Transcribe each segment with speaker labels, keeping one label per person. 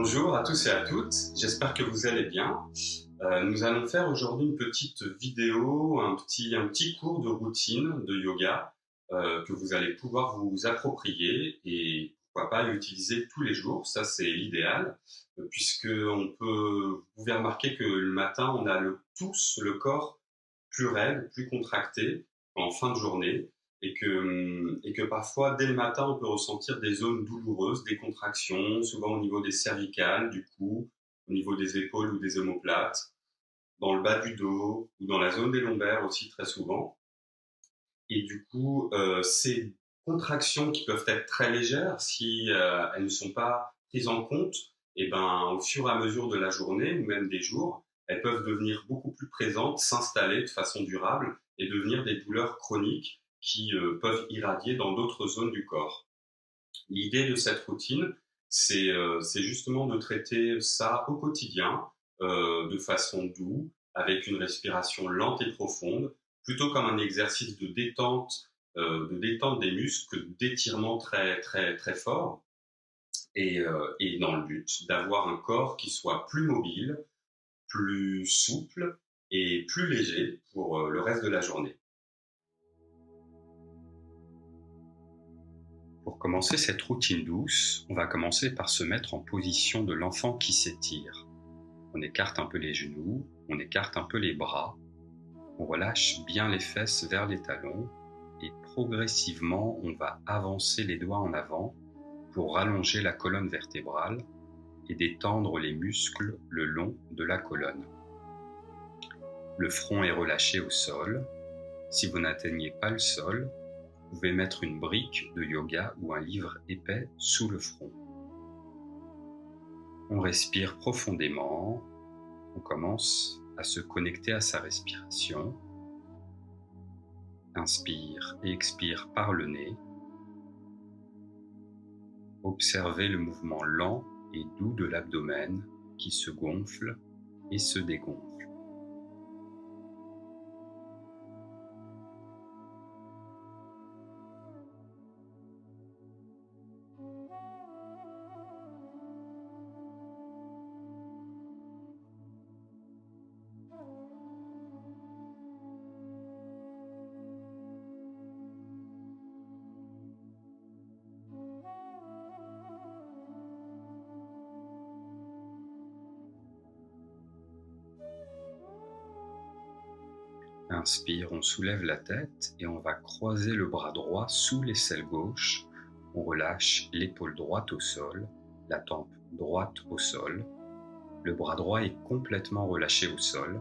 Speaker 1: Bonjour à tous et à toutes, j'espère que vous allez bien. Nous allons faire aujourd'hui une petite vidéo, un petit cours de routine de yoga que vous allez pouvoir vous approprier et pourquoi pas l'utiliser tous les jours, ça c'est l'idéal, puisque vous pouvez remarquer que le matin on a tous le corps plus raide, plus contracté en fin de journée et que parfois, dès le matin, on peut ressentir des zones douloureuses, des contractions, souvent au niveau des cervicales, du cou, au niveau des épaules ou des omoplates, dans le bas du dos ou dans la zone des lombaires aussi très souvent. Et du coup, ces contractions qui peuvent être très légères, si elles ne sont pas prises en compte, et ben, au fur et à mesure de la journée ou même des jours, elles peuvent devenir beaucoup plus présentes, s'installer de façon durable et devenir des douleurs chroniques qui peuvent irradier dans d'autres zones du corps. L'idée de cette routine, c'est justement de traiter ça au quotidien, de façon douce, avec une respiration lente et profonde, plutôt comme un exercice de détente des muscles que d'étirement très très très fort, et dans le but d'avoir un corps qui soit plus mobile, plus souple et plus léger pour le reste de la journée. Pour commencer cette routine douce, on va commencer par se mettre en position de l'enfant qui s'étire. On écarte un peu les genoux, on écarte un peu les bras, on relâche bien les fesses vers les talons et progressivement on va avancer les doigts en avant pour rallonger la colonne vertébrale et détendre les muscles le long de la colonne. Le front est relâché au sol. Si vous n'atteignez pas le sol, vous pouvez mettre une brique de yoga ou un livre épais sous le front. On respire profondément. On commence à se connecter à sa respiration. Inspire et expire par le nez. Observez le mouvement lent et doux de l'abdomen qui se gonfle et se dégonfle. Inspire, on soulève la tête et on va croiser le bras droit sous l'aisselle gauche. On relâche l'épaule droite au sol, la tempe droite au sol. Le bras droit est complètement relâché au sol.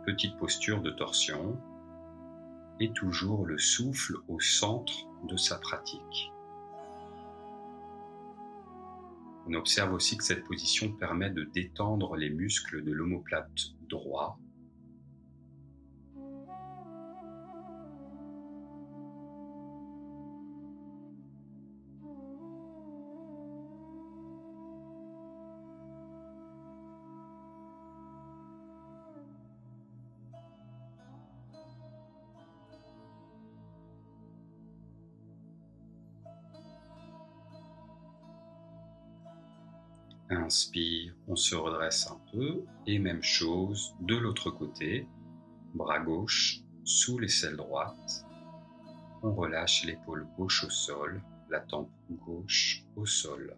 Speaker 1: Petite posture de torsion et toujours le souffle au centre de sa pratique. On observe aussi que cette position permet de détendre les muscles de l'omoplate droit. Inspire, on se redresse un peu et même chose de l'autre côté, bras gauche sous l'aisselle droite. On relâche l'épaule gauche au sol, la tempe gauche au sol.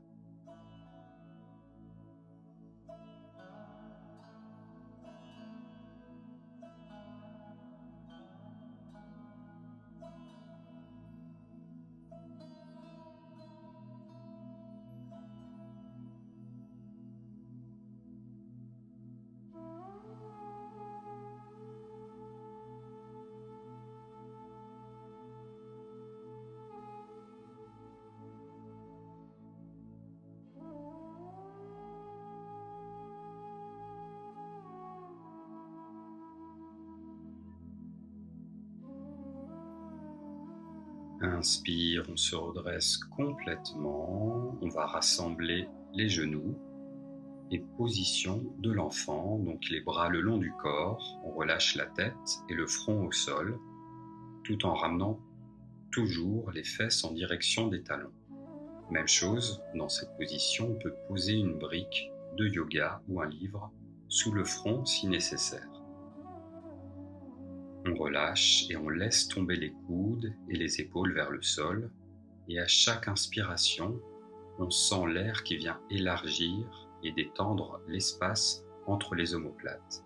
Speaker 1: Inspire, on se redresse complètement, on va rassembler les genoux et position de l'enfant, donc les bras le long du corps, on relâche la tête et le front au sol, tout en ramenant toujours les fesses en direction des talons. Même chose, dans cette position, on peut poser une brique de yoga ou un livre sous le front si nécessaire. On relâche et on laisse tomber les coudes et les épaules vers le sol, et à chaque inspiration, on sent l'air qui vient élargir et détendre l'espace entre les omoplates.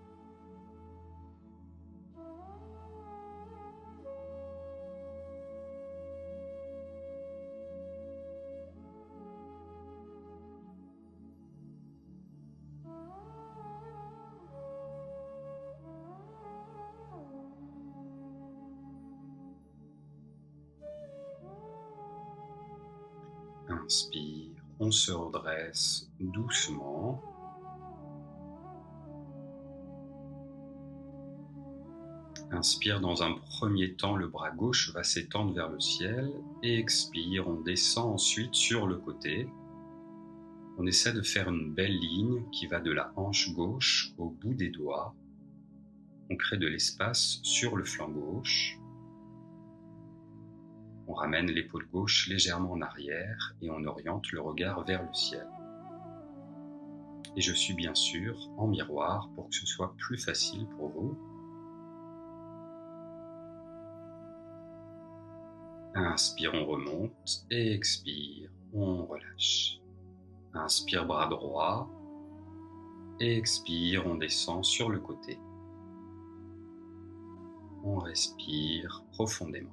Speaker 1: Inspire, on se redresse doucement. Inspire, dans un premier temps, le bras gauche va s'étendre vers le ciel. Et expire, on descend ensuite sur le côté. On essaie de faire une belle ligne qui va de la hanche gauche au bout des doigts. On crée de l'espace sur le flanc gauche. On ramène l'épaule gauche légèrement en arrière et on oriente le regard vers le ciel. Et je suis bien sûr en miroir pour que ce soit plus facile pour vous. Inspire, on remonte et expire, on relâche. Inspire, bras droit et expire, on descend sur le côté. On respire profondément.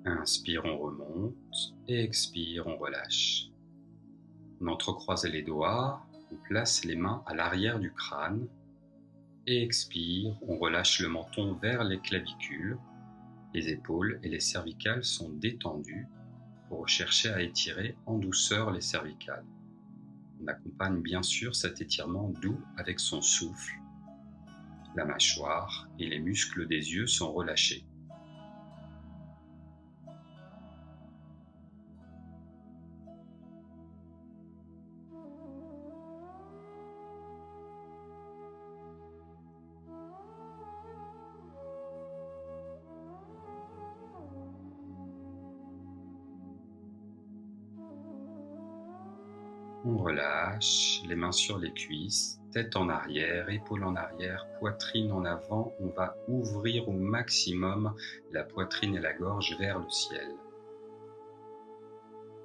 Speaker 1: Inspire, on remonte et expire, on relâche. On entrecroise les doigts, on place les mains à l'arrière du crâne et expire, on relâche le menton vers les clavicules. Les épaules et les cervicales sont détendues pour chercher à étirer en douceur les cervicales. On accompagne bien sûr cet étirement doux avec son souffle. La mâchoire et les muscles des yeux sont relâchés. On relâche, les mains sur les cuisses, tête en arrière, épaules en arrière, poitrine en avant. On va ouvrir au maximum la poitrine et la gorge vers le ciel.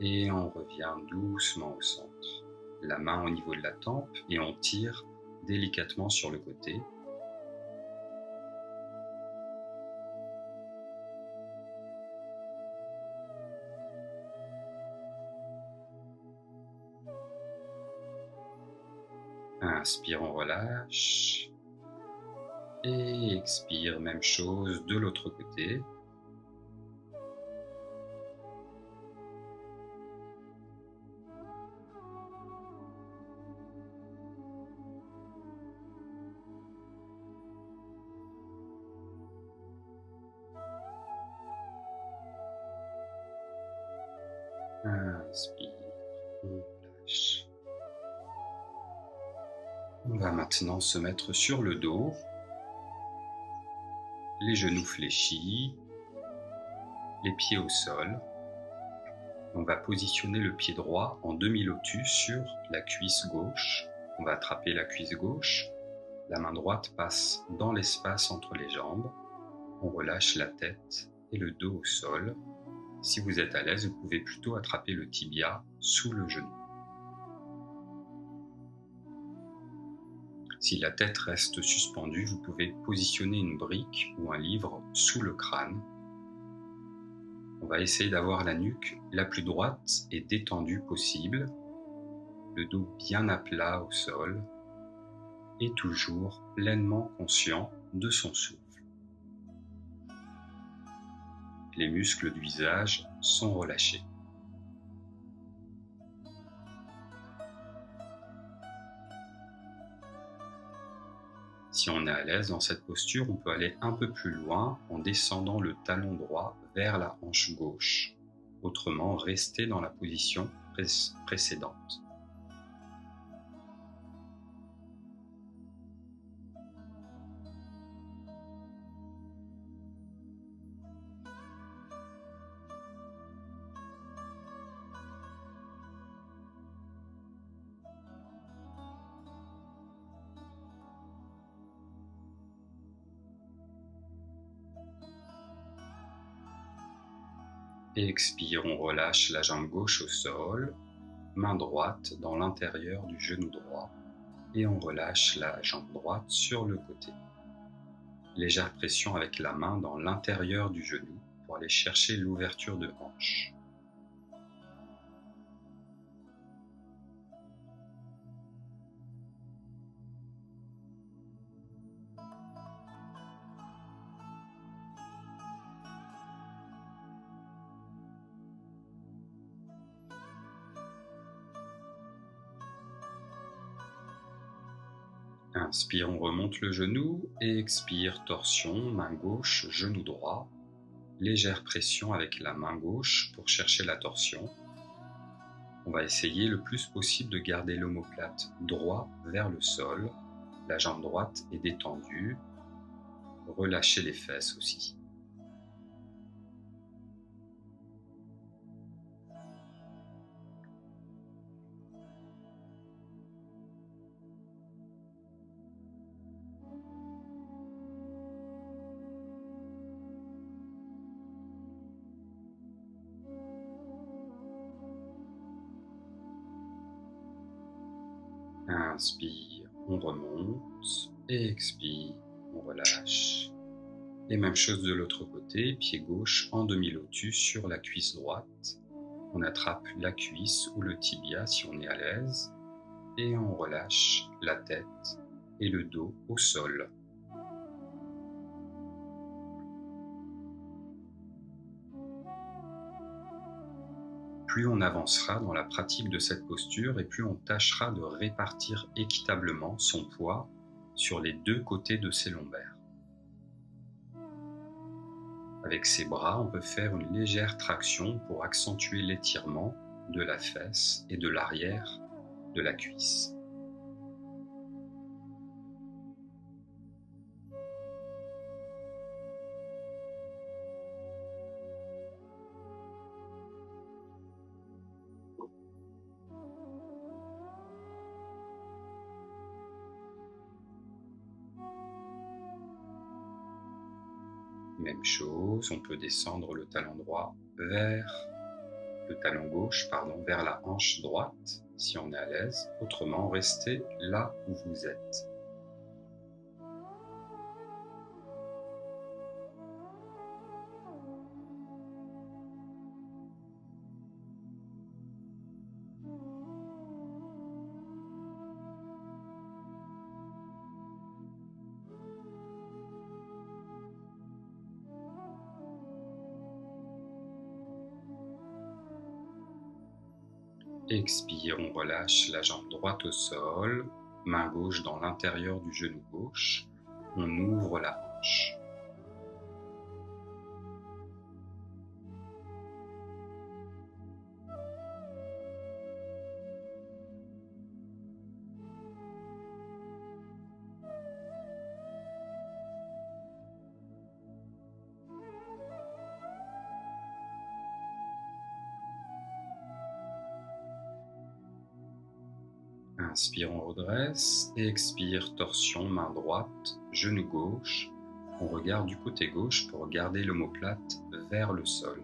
Speaker 1: Et on revient doucement au centre. La main au niveau de la tempe et on tire délicatement sur le côté. Inspire, on relâche. Et expire, même chose de l'autre côté. Inspire, on relâche. On va maintenant se mettre sur le dos, les genoux fléchis, les pieds au sol. On va positionner le pied droit en demi-lotus sur la cuisse gauche. On va attraper la cuisse gauche. La main droite passe dans l'espace entre les jambes. On relâche la tête et le dos au sol. Si vous êtes à l'aise, vous pouvez plutôt attraper le tibia sous le genou. Si la tête reste suspendue, vous pouvez positionner une brique ou un livre sous le crâne. On va essayer d'avoir la nuque la plus droite et détendue possible, le dos bien à plat au sol et toujours pleinement conscient de son souffle. Les muscles du visage sont relâchés. Si on est à l'aise dans cette posture, on peut aller un peu plus loin en descendant le talon droit vers la hanche gauche. Autrement, rester dans la position précédente. Et expire, on relâche la jambe gauche au sol, main droite dans l'intérieur du genou droit et on relâche la jambe droite sur le côté. Légère pression avec la main dans l'intérieur du genou pour aller chercher l'ouverture de hanche. Inspire, on remonte le genou et expire, torsion, main gauche, genou droit. Légère pression avec la main gauche pour chercher la torsion. On va essayer le plus possible de garder l'omoplate droit vers le sol. La jambe droite est détendue. Relâchez les fesses aussi. Inspire, on remonte, et expire, on relâche. Et même chose de l'autre côté, pied gauche en demi-lotus sur la cuisse droite. On attrape la cuisse ou le tibia si on est à l'aise, et on relâche la tête et le dos au sol. Plus on avancera dans la pratique de cette posture et plus on tâchera de répartir équitablement son poids sur les deux côtés de ses lombaires. Avec ses bras, on peut faire une légère traction pour accentuer l'étirement de la fesse et de l'arrière de la cuisse. Même chose, on peut descendre le talon droit vers le talon gauche, vers la hanche droite, si on est à l'aise. Autrement, restez là où vous êtes. Expire, on relâche la jambe droite au sol, main gauche dans l'intérieur du genou gauche. On ouvre la hanche. Inspire, on redresse et expire, torsion, main droite, genou gauche. On regarde du côté gauche pour garder l'omoplate vers le sol.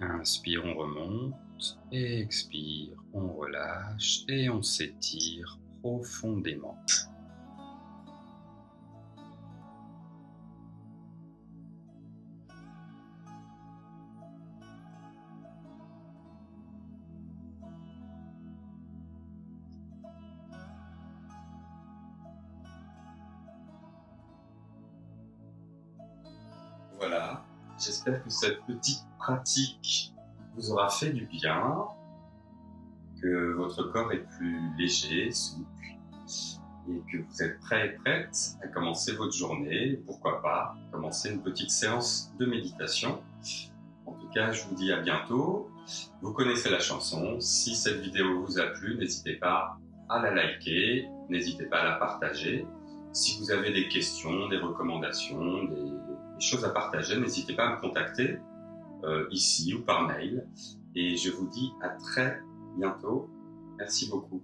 Speaker 1: Inspire, on remonte, et expire, on relâche et on s'étire profondément. J'espère que cette petite pratique vous aura fait du bien, que votre corps est plus léger, souple, et que vous êtes prêt et prête à commencer votre journée. Pourquoi pas commencer une petite séance de méditation. En tout cas, je vous dis à bientôt. Vous connaissez la chanson. Si cette vidéo vous a plu, n'hésitez pas à la liker, n'hésitez pas à la partager. Si vous avez des questions, des recommandations, des choses à partager, n'hésitez pas à me contacter ici ou par mail. Et je vous dis à très bientôt. Merci beaucoup.